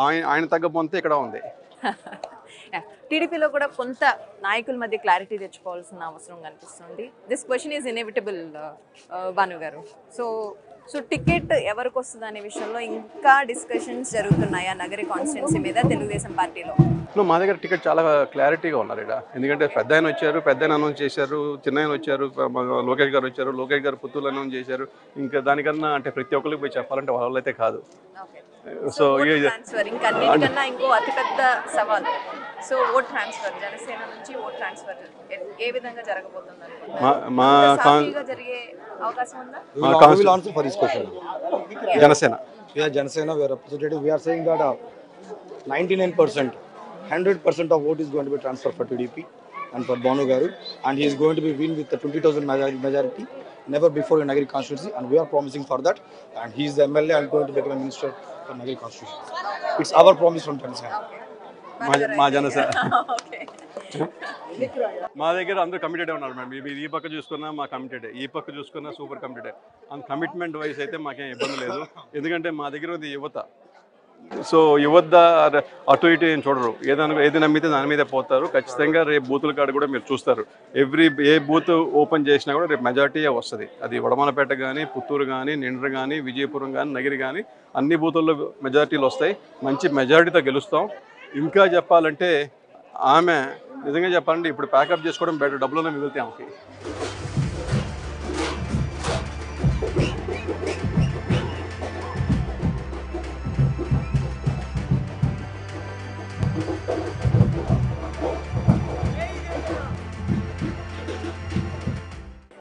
ఆయన తగ్గ పొంతే ఇక్కడ ఉంది. టీడీపీలో కూడా కొంత నాయకుల మధ్య క్లారిటీ తెచ్చుకోవాల్సిన అవసరం కనిపిస్తుంది. This question is inevitable Bhanu గారు. సో టికెట్ ఎవరికి వస్తుంది అనే విషయంలో ఇంకా డిస్కషన్స్ జరుగుతున్నాయా నగరి కాన్స్టిట్యున్సీ మీద తెలుగుదేశం పార్టీలో? మా దగ్గర టికెట్ చాలా క్లారిటీగా ఉన్నారు ఇక్కడ. ఎందుకంటే పెద్ద ఆయన వచ్చారు, పెద్ద ఆయన అనౌన్స్ చేశారు, చిన్న ఆయన వచ్చారు, లోకేష్ గారు వచ్చారు, లోకేష్ గారు పుత్తూరు అనౌన్స్ చేశారు. ఇంకా దానికన్నా అంటే ప్రతి ఒక్కరికి పోయి చెప్పాలంటే వాళ్ళైతే కాదు. సో ట్రాన్స్ఫర్ ఇంకా అన్నిటికన్నా ఇంకో అతిపెద్ద సవాల్. సో ఓట్ ట్రాన్స్ఫర్, జనసేన నుంచి ఓట్ ట్రాన్స్ఫర్ ఏ విధంగా జరగబోతుంది అనుకుంటున్నారు? జరిగే అవకాశం ఉందా? Janasena. Yeah, Janasena, we are representative. We are saying that 99%, 100% of vote is going to be transferred for TDP and for Banu Garu, and he is going to be win with the 20,000 majority, never before in Nagari constituency, and we are promising for that. And he is the MLA and going to become a minister for Nagari constituency. It's our promise from Janasena. మా జనసేన. మా దగ్గర అందరూ committed ఉన్నారు madam. మీరు ఈ పక్క చూసుకున్నా మా కమిటెడ్, ఈ పక్క చూసుకున్నా సూపర్ కమిటెడ్. అంత కమిట్మెంట్ వైజ్ అయితే మాకేం ఇబ్బంది లేదు. ఎందుకంటే మా దగ్గర ఉంది యువత. సో యువత అటు ఇటు ఏం చూడరు, ఏది నమ్మితే దాని మీదే పోతారు. ఖచ్చితంగా రేపు బూతుల కాడ కూడా మీరు చూస్తారు. ఏ బూత్ ఓపెన్ చేసినా కూడా రేపు మెజార్టీయే వస్తుంది. అది వడమలపేట కానీ, పుత్తూరు కానీ, నిండ్ర కానీ, విజయపురం కానీ, నగిరి కానీ అన్ని బూతుల్లో మెజార్టీలు వస్తాయి. మంచి మెజార్టీతో గెలుస్తాం. ఇంకా చెప్పాలంటే ఆమె నిజంగా చెప్పాలంటే ఇప్పుడు ప్యాకప్ చేసుకోవడం బెటర్, డబ్బులోనే మిగులుతాయి ఆమెకి.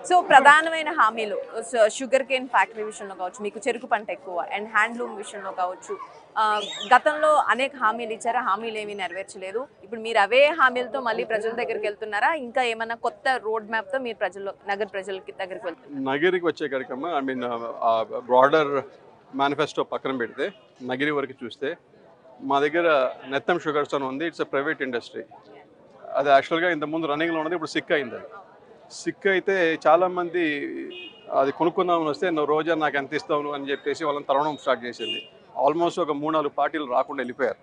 సో ప్రధానమైన హామీలు షుగర్ కేన్ ఫ్యాక్టరీ విషయంలో కావచ్చు, మీకు చెరుకు పంట ఎక్కువ, అండ్ హ్యాండ్లూమ్ విషయంలో కావచ్చు, గతంలో అనేక హామీలు ఇచ్చారు, హామీలు ఏమీ నెరవేర్చలేదు. ఇప్పుడు మీరు అవే హామీలతో మళ్ళీ ప్రజల దగ్గరికి వెళ్తున్నారా? ఇంకా ఏమన్నా కొత్త రోడ్ మ్యాప్తో మీరు నగర ప్రజలకి దగ్గరికి వెళ్తున్నారు? నగిరికి వచ్చే కార్యక్రమం ఐ మీన్ బ్రాడర్ మేనిఫెస్టో పక్కన పెడితే నగిరి వరకు చూస్తే మా దగ్గర నెత్తం షుగర్స్ అని ఉంది. It's a private industry. అది యాక్చువల్గా ఇంతకుముందు రన్నింగ్లో ఉన్నది, ఇప్పుడు సిక్ అయింది. అది సిక్ అయితే చాలామంది అది కొనుక్కుందామని వస్తే నువ్వు రోజా నాకు ఎంత ఇస్తావు అని చెప్పేసి వాళ్ళని తరవడం స్టార్ట్ చేసింది. ఆల్మోస్ట్ ఒక 3-4 పార్టీలు రాకుండా వెళ్ళిపోయారు.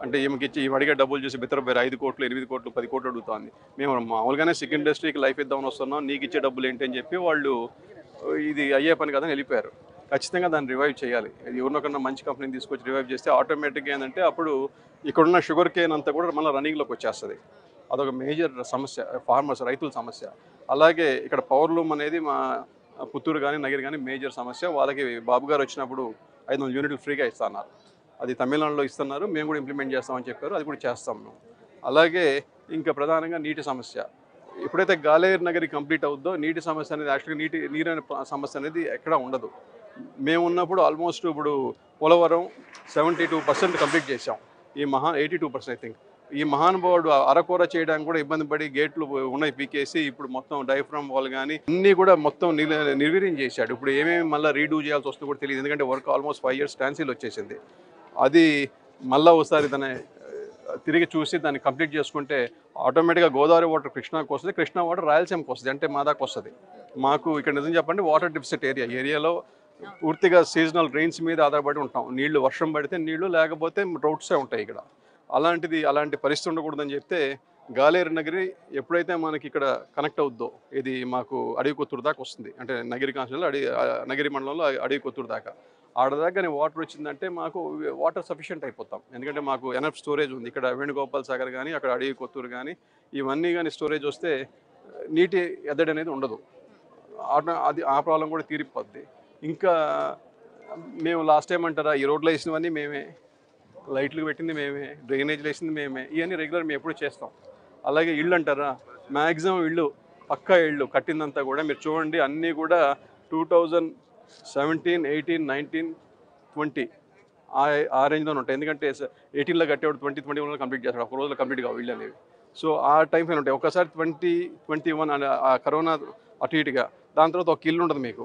అంటే ఈమెకి ఇచ్చి ఈమె అడిగే డబ్బులు చూసి బిత్తరపోయారు. 5 కోట్లు, 8 కోట్లు, 10 కోట్లు అడుగుతుంది. మేము మామూలుగానే సిక్ ఇండస్ట్రీకి లైఫ్ ఇద్దామని వస్తున్నాం, నీకు ఇచ్చే డబ్బులు ఏంటి అని చెప్పి వాళ్ళు ఇది అయ్యే పని కదని వెళ్ళిపోయారు. ఖచ్చితంగా దాన్ని రివైవ్ చేయాలి. ఎవరినొకన్నా మంచి కంపెనీని తీసుకొచ్చి రివైవ్ చేస్తే ఆటోమేటిక్గా ఏంటంటే అప్పుడు ఇక్కడున్న షుగర్ కేన్ అంతా కూడా మళ్ళీ రన్నింగ్లోకి వచ్చేస్తుంది. అదొక మేజర్ సమస్య, ఫార్మర్స్ రైతుల సమస్య. అలాగే ఇక్కడ పవర్ లూమ్ అనేది మా పుత్తూరు కానీ నగిరి కానీ మేజర్ సమస్య. వాళ్ళకి బాబు గారు వచ్చినప్పుడు 500 యూనిట్లు ఫ్రీగా ఇస్తున్నారు. అది తమిళనాడులో ఇస్తున్నారు, మేము కూడా ఇంప్లిమెంట్ చేస్తామని చెప్పారు. అది కూడా చేస్తాం మేము. అలాగే ఇంకా ప్రధానంగా నీటి సమస్య. ఎప్పుడైతే గాలేరు నగరి కంప్లీట్ అవుద్దో నీటి సమస్య అనేది యాక్చువల్గా నీరు అనే సమస్య అనేది ఎక్కడా ఉండదు. మేము ఉన్నప్పుడు ఆల్మోస్ట్ ఇప్పుడు పోలవరం 72% కంప్లీట్ చేసాం. ఈ 82% ఐ థింక్. ఈ మహానుభావుడు అరకూర చేయడానికి కూడా ఇబ్బంది పడి గేట్లు ఉన్నాయి పీకేసి ఇప్పుడు మొత్తం డైఫ్రమ్ వాల్ కానీ అన్నీ కూడా మొత్తం నిర్వీర్యం చేశాడు. ఇప్పుడు ఏమేమి మళ్ళీ రీడూ చేయాల్సి వస్తుందో కూడా తెలియదు. ఎందుకంటే వర్క్ ఆల్మోస్ట్ 5 years స్టాన్సిల్ వచ్చేసింది. అది మళ్ళీ ఒకసారి దాన్ని తిరిగి చూసి దాన్ని కంప్లీట్ చేసుకుంటే ఆటోమేటిక్గా గోదావరి వాటర్ కృష్ణాకి వస్తుంది, కృష్ణా వాటర్ రాయలసీమకి వస్తుంది, అంటే మా దాకా వస్తుంది. మాకు ఇక్కడ నిజం చెప్పండి వాటర్ డిఫిసిట్ ఏరియాలో పూర్తిగా సీజనల్ రెయిన్స్ మీద ఆధారపడి ఉంటాం. నీళ్లు వర్షం పడితే నీళ్లు, లేకపోతే డ్రౌట్సే ఉంటాయి ఇక్కడ. అలాంటి పరిస్థితి ఉండకూడదని చెప్తే గాలేరు నగరి ఎప్పుడైతే మనకి ఇక్కడ కనెక్ట్ అవుద్దో ఇది మాకు అడవి కొత్తూరు దాకా వస్తుంది. అంటే నగిరి కాన్స్టిట్యూన్సీలో నగిరి మండలంలో అడవి కొత్తూరు దాకా ఆడదాకా వాటర్ వచ్చిందంటే మాకు వాటర్ సఫిషియెంట్ అయిపోతాం. ఎందుకంటే మాకు ఎనఫ్ స్టోరేజ్ ఉంది. ఇక్కడ వేణుగోపాల్ సాగర్ కానీ, అక్కడ అడవి కొత్తూరు కానీ ఇవన్నీ కానీ స్టోరేజ్ వస్తే నీటి ఎద్దడి అనేది ఉండదు. అది ఆ ప్రాబ్లం కూడా తీరిపోద్ది. ఇంకా మేము లాస్ట్ టైం అంటారా ఈ రోడ్లు వేసినవన్నీ మేమే, లైట్లు పెట్టింది మేమే, డ్రైనేజ్లు వేసింది మేమే, ఇవన్నీ రెగ్యులర్ మేము ఎప్పుడు చేస్తాం. అలాగే ఇళ్ళు అంటారా మ్యాక్సిమం ఇళ్ళు పక్కా ఇళ్ళు కట్టిందంతా కూడా మీరు చూడండి అన్నీ కూడా 2017, 18, 19, 20 ఆ రేంజ్లోనే ఉంటాయి. ఎందుకంటే 18లో కట్టేవాడు 2021లో కంప్లీట్ చేస్తాడు. ఒక రోజులో కంప్లీట్ కావు ఇళ్ళు అనేవి. సో ఆ టైం ఫ్రేమ్ ఉంటాయి. ఒకసారి 2021 అనే ఆ కరోనా అటు ఇటుగా దాని తర్వాత ఒక ఇల్లు ఉంటుంది మీకు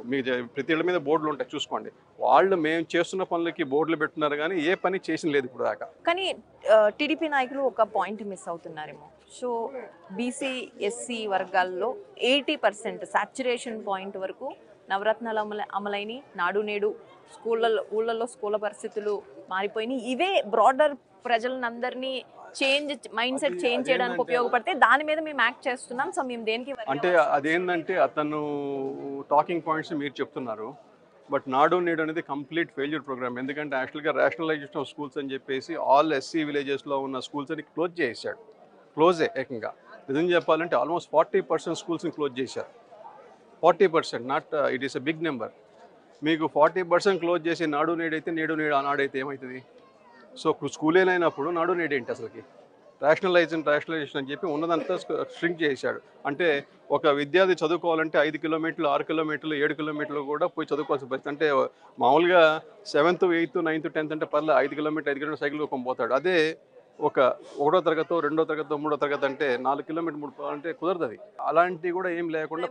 ప్రతి ఇళ్ళ మీద బోర్డులు ఉంటాయి చూసుకోండి. వాళ్ళు మేము చేస్తున్న పనులకి బోర్డులు పెట్టున్నారు కానీ ఏ పని చేసిన లేదు ఇప్పుడు దాకా. కానీ టీడీపీ నాయకులు ఒక పాయింట్ మిస్ అవుతున్నారేమో. సో బీసీ ఎస్సీ వర్గాల్లో 80% సాచ్యురేషన్ పాయింట్ వరకు నవరత్నాలు అమలైన నాడు నేడు ఊళ్ళల్లో స్కూళ్ళ పరిస్థితులు మారిపోయినాయి. ఇవే బ్రాడర్ ప్రజలందరినీ మైండ్ సెట్ చేంజ్ చేయడానికి ఉపయోగపడితే దాని మీద మేము యాక్ట్ చేస్తున్నాం. సో మేము దేనికి అంటే అదేంటంటే అతను టాకింగ్ పాయింట్స్ మీరు చెప్తున్నారు, బట్ నాడు నేడు అనేది కంప్లీట్ ఫెయిల్యూర్ ప్రోగ్రామ్. ఎందుకంటే యాక్చువల్గా రేషనలైజేషన్ ఆఫ్ స్కూల్స్ అని చెప్పేసి ఆల్ ఎస్సీ విలేజెస్లో ఉన్న స్కూల్స్ అని క్లోజ్ చేశాడు. క్లోజే ఏకంగా. నిజం చెప్పాలంటే ఆల్మోస్ట్ 40% స్కూల్స్ని క్లోజ్ చేశారు. 40%, not it is a big number. మీకు 40% క్లోజ్ చేసి నాడు నేడు అయితే నేడు నేడు ఆనాడైతే ఏమవుతుంది? సో స్కూలే లేనప్పుడు నాడు నేడు ఏంటి అసలుకి? రేషనలైజేషన్ అని చెప్పి ఉన్నదంతా స్ట్రింక్ చేశాడు. అంటే ఒక విద్యార్థి చదువుకోవాలంటే 5 కిలోమీటర్లు 6 కిలోమీటర్లు 7 కిలోమీటర్లు కూడా పోయి చదువుకోవాల్సిన పరిస్థితి. అంటే మామూలుగా 7th 8th 9th 10th అంటే పర్లేదు 5 కిలోమీటర్లు సైకిల్ పోతాడు. అదే ఒక 1వ తరగతో 2వ తరగతో 3వ తరగతి అంటే 4 కిలోమీటర్లు అంటే కుదరదు. అది అలాంటివి కూడా ఏం లేకుండా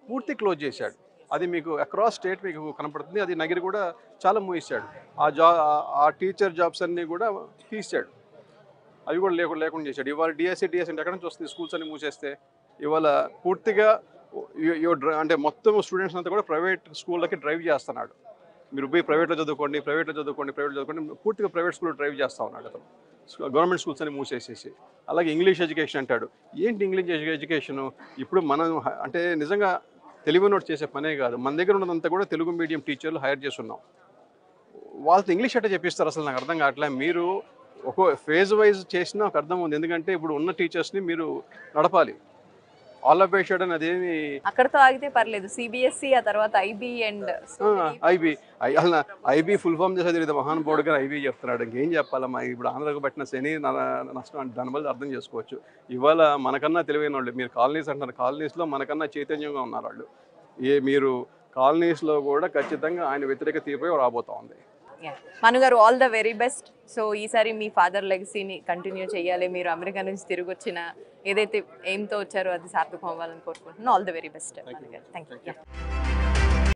పూర్తి క్లోజ్ చేశాడు. అది మీకు అక్రాస్ స్టేట్ మీకు కనపడుతుంది. అది నగిరి కూడా చాలా మూసేశాడు. ఆ టీచర్ జాబ్స్ అన్నీ కూడా తీసాడు. అవి కూడా లేకుండా చేశాడు. ఇవాళ డిఎస్సి అంటే ఎక్కడ నుంచి వస్తుంది? స్కూల్స్ అన్ని మూసేస్తే ఇవాళ పూర్తిగా అంటే మొత్తం స్టూడెంట్స్ అంతా కూడా ప్రైవేట్ స్కూళ్ళకి డ్రైవ్ చేస్తున్నాడు. మీరు పోయి ప్రైవేట్లో చదువుకోండి పూర్తిగా ప్రైవేట్ స్కూల్లో డ్రైవ్ చేస్తూ ఉన్నాడు అతను. గవర్నమెంట్ స్కూల్స్ అని మూసేసేసి. అలాగే ఇంగ్లీష్ ఎడ్యుకేషన్ అంటాడు. ఏంటి ఇంగ్లీష్ ఎడ్యుకేషను? ఇప్పుడు మనం అంటే నిజంగా తెలుగు నోట్ చేసే పనే కాదు. మన దగ్గర ఉన్నదంతా కూడా తెలుగు మీడియం టీచర్లు హైర్ చేస్తున్నాం. వాళ్ళతో ఇంగ్లీష్ అంటే చెప్పిస్తారు. అసలు నాకు అర్థం కావట్లేదు. మీరు ఒక ఫేజ్ వైజ్ చేసినా ఒక అర్థం ఉంది. ఎందుకంటే ఇప్పుడు ఉన్న టీచర్స్ని మీరు నడపాలి. ఆల్ ఆఫ్ షడన్ అదేమి అక్కడతో ఆగితే పర్లేదు. సిబిఎస్ఈ ఆ తర్వాత IB and IB full form చేసేది ఇది మహానుభావుడు గారు ఐబీ చెప్తున్నాడు. ఇంకేం చెప్పాలమ్మా? ఇప్పుడు ఆంధ్రకు పట్టిన శని నష్టం దాని వల్ల అర్థం చేసుకోవచ్చు. ఇవాళ మనకన్నా తెలివైన వాళ్ళు, మీరు కాలనీస్ అంటున్నారు, కాలనీస్లో మనకన్నా చైతన్యంగా ఉన్నారు వాళ్ళు. మీరు కాలనీస్లో కూడా ఖచ్చితంగా ఆయన వ్యతిరేక తీర్పు రాబోతా ఉంది. మను గారు, all the very best. So ఈసారి మీ ఫాదర్ లెగసీని కంటిన్యూ చేయాలి. మీరు అమెరికా నుంచి తిరిగి వచ్చిన ఏదైతే ఎయిమ్తో వచ్చారో అది సార్థకం అవ్వాలని కోరుకుంటున్నాను. All the very best. Thank you.